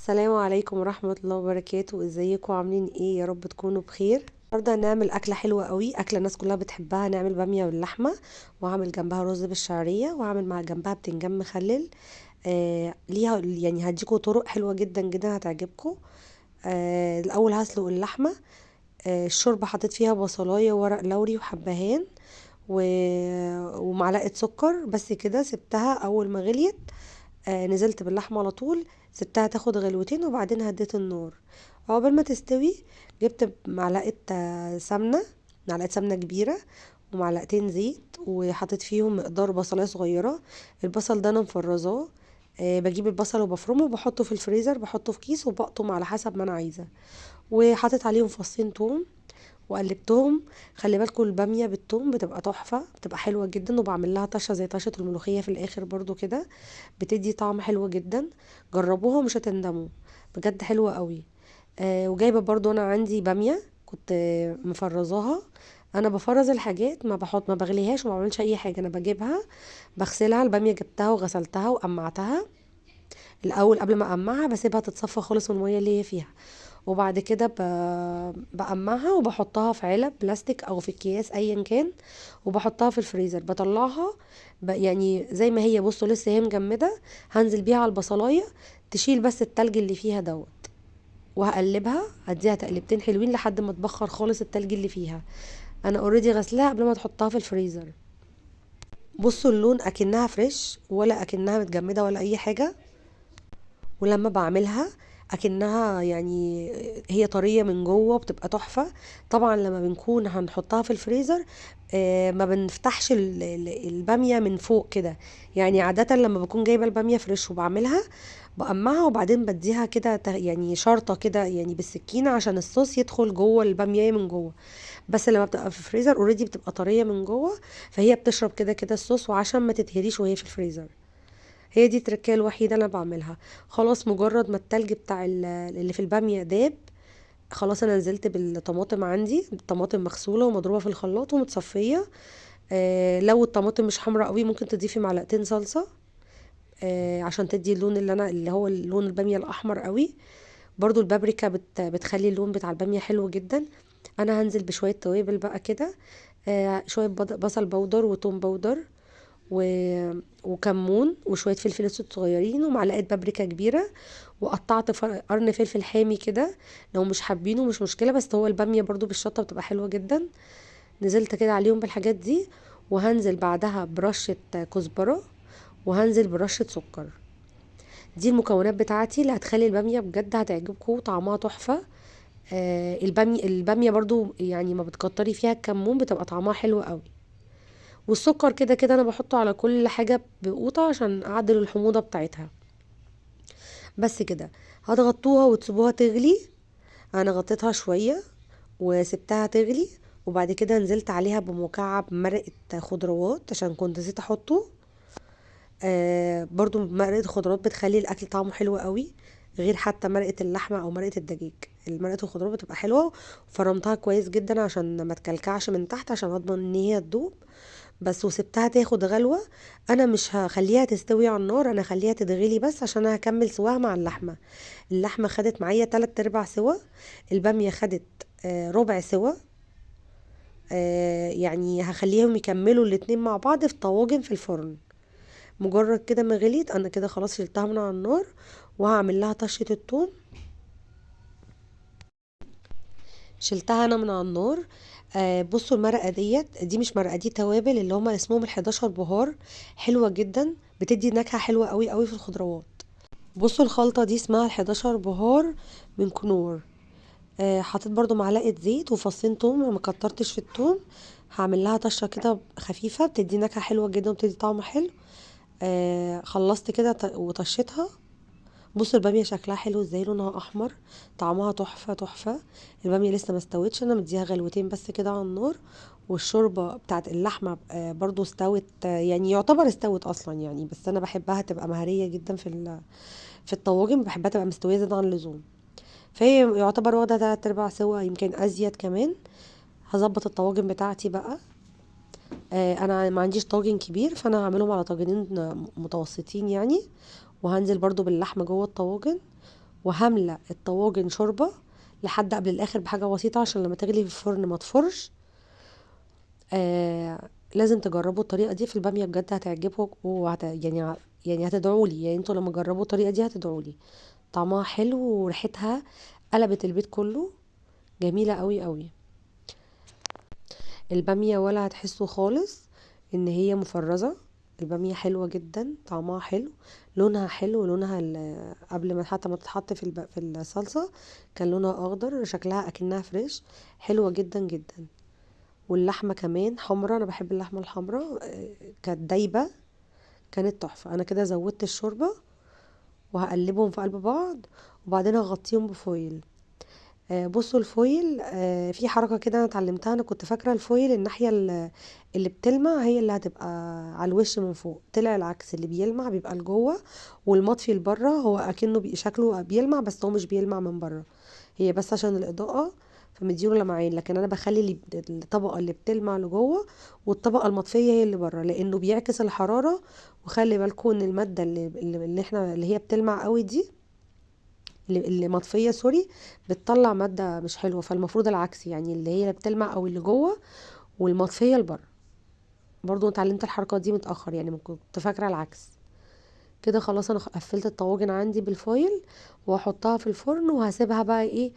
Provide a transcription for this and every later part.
السلام عليكم ورحمة الله وبركاته. ازيكم عاملين ايه؟ يا رب تكونوا بخير. النهارده هنعمل اكلة حلوة قوي، اكلة الناس كلها بتحبها. هنعمل بامية باللحمة، وهعمل جنبها رز بالشعرية، وهعمل مع جنبها بتنجان مخلل. ليها يعني هديكوا طرق حلوة جدا جدا هتعجبكم. الاول هسلق اللحمة. الشوربة حطيت فيها بصلاية وورق لوري وحبهان و... ومعلقة سكر، بس كده سبتها اول ما غليت. نزلت باللحمة على طول، سبتها تاخد غلوتين وبعدين هديت النار. عقبال ما تستوي جبت معلقة سمنة، معلقة سمنة كبيرة، ومعلقتين زيت، وحطيت فيهم مقدار بصلاية صغيرة. البصل ده انا مفرزاه. بجيب البصل وبفرمه وبحطه في الفريزر، بحطه في كيس وبقطم على حسب ما انا عايزة. وحطيت عليهم فصين توم وقلبتهم. خلي بالكم الباميه بالثوم بتبقى تحفه، بتبقى حلوه جدا، وبعمل لها طشه زي طشه الملوخيه في الاخر برضو كده، بتدي طعم حلو جدا. جربوها ومش هتندموا، بجد حلوه قوي. وجايبه برضو انا عندي باميه كنت مفرزاها. انا بفرز الحاجات، ما بغليهاش وما بعملش اي حاجه، انا بجيبها بغسلها. الباميه جبتها وغسلتها وقمعتها الاول. قبل ما اقمعها بسيبها تتصفى خالص من الميه اللي هي فيها، وبعد كده بقمعها وبحطها في علب بلاستيك او في اكياس ايا كان، وبحطها في الفريزر. بطلعها يعني زي ما هي، بصوا لسه هي مجمده. هنزل بيها على البصلايه تشيل بس التلج اللي فيها دوت، وهقلبها اديها تقلبتين حلوين لحد ما تبخر خالص التلج اللي فيها. انا اوريدي غسلها قبل ما تحطها في الفريزر. بصوا اللون اكنها فريش ولا اكنها متجمده ولا اي حاجه. ولما بعملها اكنها يعني هي طرية من جوه، بتبقى تحفة. طبعا لما بنكون هنحطها في الفريزر ما بنفتحش البامية من فوق كده. يعني عادة لما بكون جايبة البامية فريش وبعملها، بقمعها وبعدين بديها كده يعني شرطة كده يعني بالسكينة عشان الصوص يدخل جوه البامية من جوه. بس لما بتبقى في الفريزر اوريدي بتبقى طرية من جوه، فهي بتشرب كده كده الصوص، وعشان ما تتهريش وهي في الفريزر. هي دي التركية الوحيدة اللي انا بعملها. خلاص مجرد ما التلج بتاع اللي في البامية داب، خلاص انا نزلت بالطماطم. عندي الطماطم مغسولة ومضروبة في الخلاط ومتصفية. لو الطماطم مش حمرا قوي ممكن تضيفي معلقتين صلصة، عشان تدي اللون اللي هو اللون البامية الاحمر قوي. برضو البابريكا بتخلي اللون بتاع البامية حلو جدا. انا هنزل بشوية توابل بقى كده، شوية بصل بودر وتوم بودر و... وكمون وشوية فلفل اسود صغيرين ومعلقة بابريكا كبيرة. وقطعت قرن فلفل حامي كده، لو مش حابينه مش مشكلة، بس هو البامية برضو بالشطة بتبقى حلوة جدا. نزلت كده عليهم بالحاجات دي، وهنزل بعدها برشة كزبرة، وهنزل برشة سكر. دي المكونات بتاعتي اللي هتخلي البامية بجد هتعجبكم، طعمها تحفة. البامية برضو يعني ما بتكتري فيها الكمون بتبقى طعمها حلو قوي. والسكر كده كده انا بحطه على كل حاجة بقوطة عشان اعدل الحموضة بتاعتها. بس كده هتغطوها وتسيبوها تغلي. انا غطيتها شوية وسبتها تغلي، وبعد كده نزلت عليها بمكعب مرقة خضروات عشان كنت نسيت احطه. برضو مرقة الخضروات بتخلي الاكل طعمه حلو قوي، غير حتى مرقة اللحمة او مرقة الدجاج. مرقة الخضروات بتبقى حلوة. فرمتها كويس جدا عشان ما تكلكعش من تحت، عشان اضمن ان هي تدوب بس. وسبتها تاخد غلوة. انا مش هخليها تستوي على النار، انا هخليها تتغلي بس عشان انا هكمل سواها مع اللحمة. اللحمة خدت معايا 3/4 سوا. البامية خدت ربع سوا. يعني هخليهم يكملوا الاتنين مع بعض في طواجن في الفرن. مجرد كده ما غليت انا كده خلاص شلتها من على النار، وهعمل لها طشة الثوم. شلتها انا من على النار. بصوا المرقه دي مش مرقه، دي توابل اللي هما اسمهم ال11 بهار. حلوه جدا، بتدي نكهه حلوه قوي قوي في الخضروات. بصوا الخلطه دي اسمها ال11 بهار من كنور. حطيت برضو معلقه زيت وفصين توم، ما كترتش في التوم. هعمل لها طشه كده خفيفه، بتدي نكهه حلوه جدا وبتدي طعم حلو. خلصت كده وطشيتها. بصوا الباميه شكلها حلو ازاي، لونها احمر، طعمها تحفه تحفه. الباميه لسه ما استوتش، انا مديها غلوتين بس كده على النار. والشوربه بتاعت اللحمه برضو استوت، يعني يعتبر استوت اصلا يعني، بس انا بحبها تبقى مهريه جدا في الطواجن، بحبها تبقى مستويه زياده عن اللزوم. فهي يعتبر واخده 3/4 سوا، يمكن ازيد كمان. هظبط الطواجن بتاعتي بقى. انا ما عنديش طاجن كبير، فانا هعملهم على طاجنين متوسطين يعني. وهنزل برضو باللحمه جوه الطواجن، وهملة الطواجن شوربة لحد قبل الاخر بحاجة بسيطة عشان لما تغلي في الفرن ما تفرش. لازم تجربوا الطريقة دي في البامية بجد هتعجبكم، يعني هتدعولي، يعني انتوا لما تجربوا الطريقة دي هتدعولي. طعمها حلو وريحتها قلبت البيت كله، جميلة قوي قوي. البامية ولا هتحسوا خالص ان هي مفرزة، البامية حلوة جدا، طعمها حلو، لونها حلو، لونها قبل ما حتى ما تتحط في الصلصة كان لونها اخضر، شكلها اكنها فريش، حلوة جدا جدا. واللحمة كمان حمرا، انا بحب اللحمة الحمرا، كانت دايبة، كانت تحفة. انا كده زودت الشوربة وهقلبهم في قلب بعض، وبعدين هغطيهم بفويل. بصوا الفويل، في حركة كده انا اتعلمتها، انا كنت فاكرة الفويل الناحية اللي بتلمع هي اللي هتبقى على الوش من فوق، طلع العكس، اللي بيلمع بيبقى لجوه والمطفي لبره، هو اكنه شكله بيلمع بس هو مش بيلمع من بره، هي بس عشان الاضاءة فمديله لمعين، لكن انا بخلي الطبقة اللي بتلمع لجوه والطبقة المطفية هي اللي بره، لانه بيعكس الحرارة. وخلي بالكم ان المادة اللي هي بتلمع قوي دي، اللي مطفيه سوري، بتطلع ماده مش حلوه، فالمفروض العكس، يعني اللي هي اللي بتلمع او اللي جوه والمطفيه لبره. برضو اتعلمت الحركه دي متاخر، يعني كنت فاكره العكس. كده خلاص انا قفلت الطواجن عندي بالفويل، وهحطها في الفرن وهسيبها بقى ايه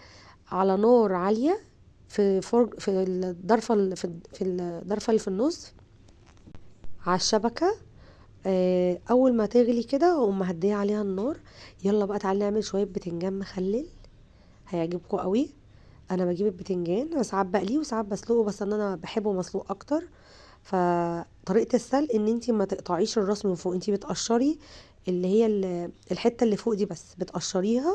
على نار عاليه، في الضرفه في الضرفه اللي في النص على الشبكه. اول ما تغلي كده اقوم مهديه عليها النار. يلا بقى تعالي نعمل شويه بتنجان مخلل، هيعجبكم قوي. انا بجيب البتنجان، أنا ساعات بقليه وساعات بسلقه، بس انا بحبه مسلوق اكتر. فطريقه السلق ان انتي ما تقطعيش الراس من فوق، انتي بتقشري اللي هي الحته اللي فوق دي بس بتقشريها.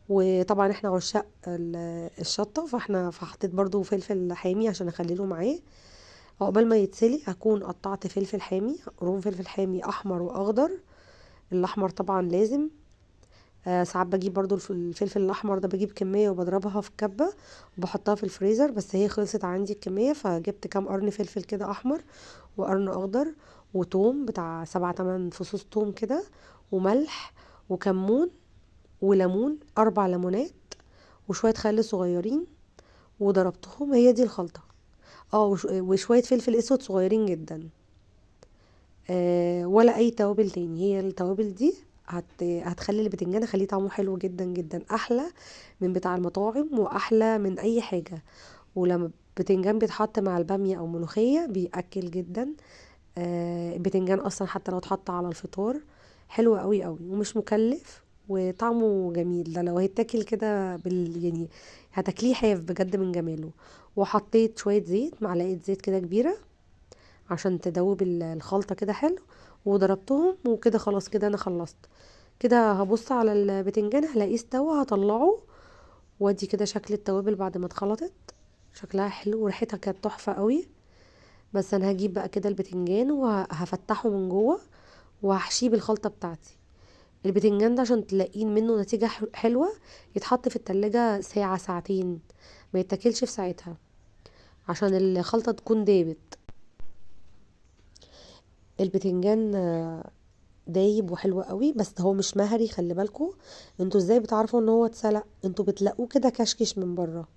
وطبعا احنا عشاق الشطه، فحطيت برضو فلفل حامي عشان اخلله معاه. عقبال ما يتسلق هكون قطعت فلفل حامي، قرون فلفل حامي احمر واخضر، الاحمر طبعا لازم. ساعات بجيب برضو الفلفل الاحمر ده، بجيب كمية وبضربها في كبة وبحطها في الفريزر، بس هي خلصت عندي الكمية فجبت كام قرن فلفل كده احمر وقرن اخضر، وتوم بتاع 7 8 فصوص توم كده، وملح وكمون وليمون 4 ليمونات وشوية خل صغيرين، وضربتهم، هي دي الخلطة. وشوية فلفل اسود صغيرين جدا. ولا اي توابل تاني، هي التوابل دي هتخلي البتنجان، خليه طعمه حلو جدا جدا، احلى من بتاع المطاعم واحلى من اي حاجة. ولما البتنجان بيتحط مع البامية او ملوخية بيأكل جدا. البتنجان اصلا حتى لو اتحط على الفطار حلو قوي قوي ومش مكلف وطعمه جميل، ده لو هيتاكل كده يعني هتاكليه حاف بجد من جماله. وحطيت شوية زيت، معلقة زيت كده كبيرة عشان تدوب الخلطة كده حلو، وضربتهم وكده خلاص، كده انا خلصت. كده هبص على البتنجان هلاقيه استوى، هطلعه وادي كده شكل التوابل بعد ما اتخلطت، شكلها حلو وريحتها كانت تحفة قوي. بس انا هجيب بقى كده البتنجان وهفتحه من جوه وهحشيه بالخلطة بتاعتي. البتنجان ده عشان تلاقين منه نتيجة حلوة يتحط في التلاجة ساعة ساعتين، ما يتاكلش في ساعتها عشان الخلطة تكون دابت. البتنجان دايب وحلو قوي، بس هو مش مهري، خلي بالكو. انتوا ازاي بتعرفوا ان هو اتسلق؟ انتوا بتلاقوه كده كشكش من بره،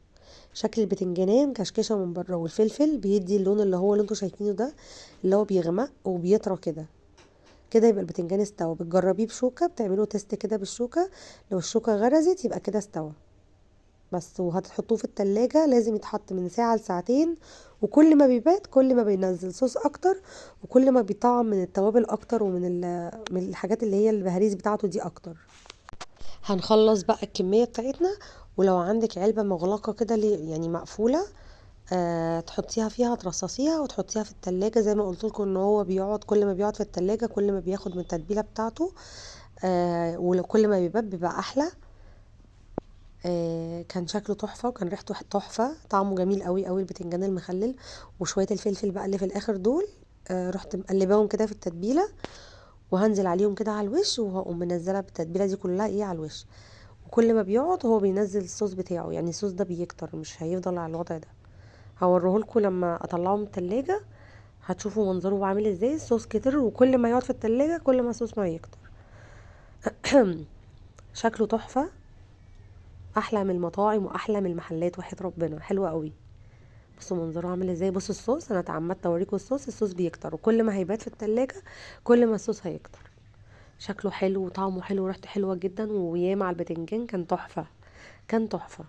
شكل البتنجانيه كشكشه من بره، والفلفل بيدي اللون اللي انتوا شايفينه ده، اللي هو بيغمق وبيطرى كده. كده يبقى البتنجان استوى. بتجربيه بشوكه، بتعملوا تيست كده بالشوكه، لو الشوكه غرزت يبقى كده استوى بس. وهتحطوه في التلاجة، لازم يتحط من ساعة لساعتين، وكل ما بيبات كل ما بينزل صوص اكتر، وكل ما بيطعم من التوابل اكتر ومن من الحاجات اللي هي البهاريز بتاعته دي اكتر. هنخلص بقى الكمية بتاعتنا، ولو عندك علبة مغلقة كده يعني مقفولة، تحطيها فيها، ترصصيها وتحطيها في التلاجة، زي ما قلت لكم ان هو بيقعد، كل ما بيقعد في التلاجة كل ما بياخد من التتبيلة بتاعته. وكل ما بيبات بيبقى احلى. كان شكله تحفة وكان ريحته تحفة، طعمه جميل قوي قوي البتنجان المخلل. وشوية الفلفل بقى اللي في الاخر دول، رحت مقلباهم كده في التتبيلة، وهنزل عليهم كده على الوش، وهقوم منزله بالتتبيله دي كلها ايه على الوش. وكل ما بيقعد هو بينزل الصوص بتاعه، يعني الصوص ده بيكتر مش هيفضل على الوضع ده. هوريهولكوا لما اطلعه من التلاجة، هتشوفوا منظره عامل ازاي، الصوص كتر، وكل ما يقعد في التلاجة كل ما الصوص ما يكتر. شكله تحفة. احلى من المطاعم واحلى من المحلات، وحياة ربنا حلوة قوي. بصوا منظره عامل ازاي. بصوا الصوص، انا اتعمدت اوريكم الصوص بيكتر، وكل ما هيبات في التلاجة كل ما الصوص هيكتر. شكله حلو وطعمه حلو وريحته حلوة جدا، وياه مع البتنجان كان تحفة، كان تحفة.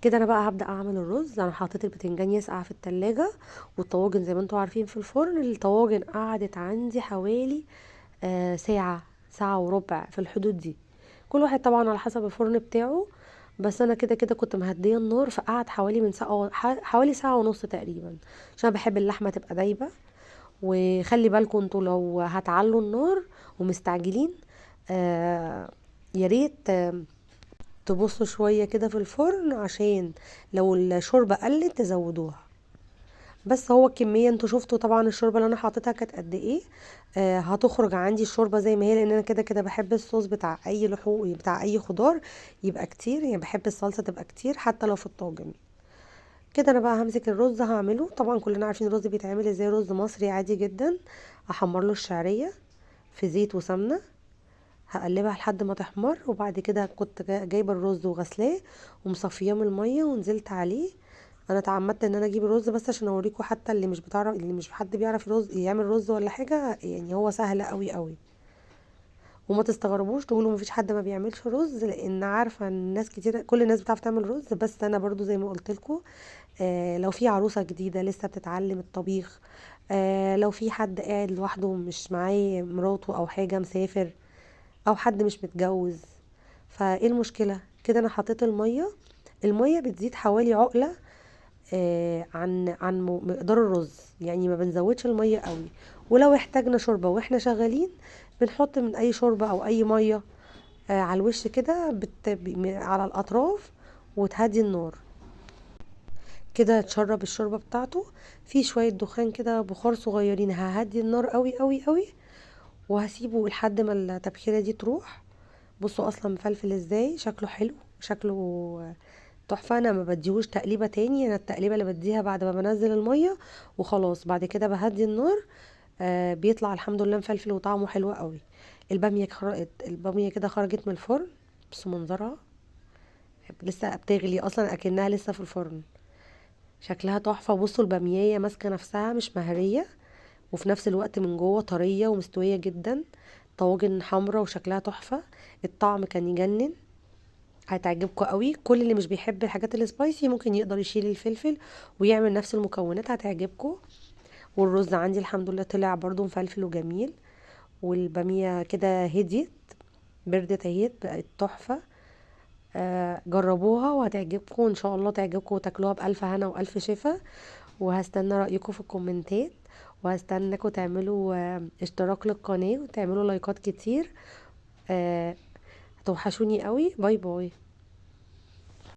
كده انا بقى هبدأ اعمل الرز. انا حطيت البتنجان يسقع في التلاجة، والطواجن زي ما انتوا عارفين في الفرن. الطواجن قعدت عندي حوالي ساعة، ساعة وربع في الحدود دي. كل واحد طبعا على حسب الفرن بتاعه. بس انا كده كده كنت مهديه النار، فقعد حوالي من ساعة حوالي ساعة ونص تقريبا، عشان أنا بحب اللحمة تبقى دايبة. وخلي بالكم انتوا لو هتعلوا النار ومستعجلين، آه يا ريت تبصوا شوية كده في الفرن، عشان لو الشوربة قلت تزودوها. بس هو الكمية انتوا شفتوا طبعا الشوربة اللي انا حاطتها كانت قد ايه. هتخرج عندي الشوربة زي ما هي، لان انا كده كده بحب الصوص بتاع اي لحوم بتاع اي خضار يبقى كتير، يعني بحب الصلصة تبقى كتير حتى لو في الطاجن. كده انا بقى همسك الرز هعمله. طبعا كلنا عارفين الرز بيتعمل ازاي، رز مصري عادي جدا. احمر له الشعرية في زيت وسمنة، هقلبها لحد ما تحمر. وبعد كده كنت جايبه الرز وغسلاه ومصفياه من الميه ونزلت عليه. انا اتعمدت ان انا اجيب الرز بس عشان اوريكم، حتى اللي مش حد بيعرف يعمل رز ولا حاجه، يعني هو سهل قوي قوي. وما تستغربوش تقولوا مفيش حد ما بيعملش رز، لان عارفه ان ناس كتير، كل الناس بتعرف تعمل رز. بس انا برضو زي ما قلت لكم، لو في عروسه جديده لسه بتتعلم الطبيخ، لو في حد قاعد لوحده مش معاه مراته او حاجه مسافر، او حد مش متجوز، فايه المشكله؟ كده انا حطيت الميه. الميه بتزيد حوالي عقله عن مقدار الرز، يعني ما بنزودش الميه قوي. ولو احتاجنا شوربه واحنا شغالين بنحط من اي شوربه او اي ميه على الوش كده على الاطراف، وتهدي النار. كده تشرب الشوربه بتاعته في شويه دخان كده، بخار صغيرين. ههدي النار قوي قوي قوي، وهسيبه لحد ما التبخيره دي تروح. بصوا اصلا مفلفل ازاي، شكله حلو، شكله تحفه. انا ما بديهوش تقليبه تاني، انا التقليبه اللي بديها بعد ما بنزل الميه وخلاص. بعد كده بهدي النار. بيطلع الحمد لله مفلفل وطعمه حلو قوي. الباميه كده خرجت من الفرن. بس منظرها لسه بتغلي اصلا، اكنها لسه في الفرن. شكلها تحفه. بصوا الباميه ماسكه نفسها مش مهريه، وفي نفس الوقت من جوه طريه ومستويه جدا. طواجن حمرا وشكلها تحفه. الطعم كان يجنن، هتعجبكم قوي. كل اللي مش بيحب الحاجات السبايسي ممكن يقدر يشيل الفلفل ويعمل نفس المكونات، هتعجبكم. والرز عندي الحمد لله طلع برضو مفلفل وجميل. والبامية كده هديت، بردت اهيت، بقت تحفة. جربوها وهتعجبكم ان شاء الله، تعجبكم وتاكلوها بألف هنا وألف شفا. وهستنى رأيكم في الكومنتات، وهستناكم تعملوا اشتراك للقناة وتعملوا لايكات كتير. هتوحشوني قوي. باي باي.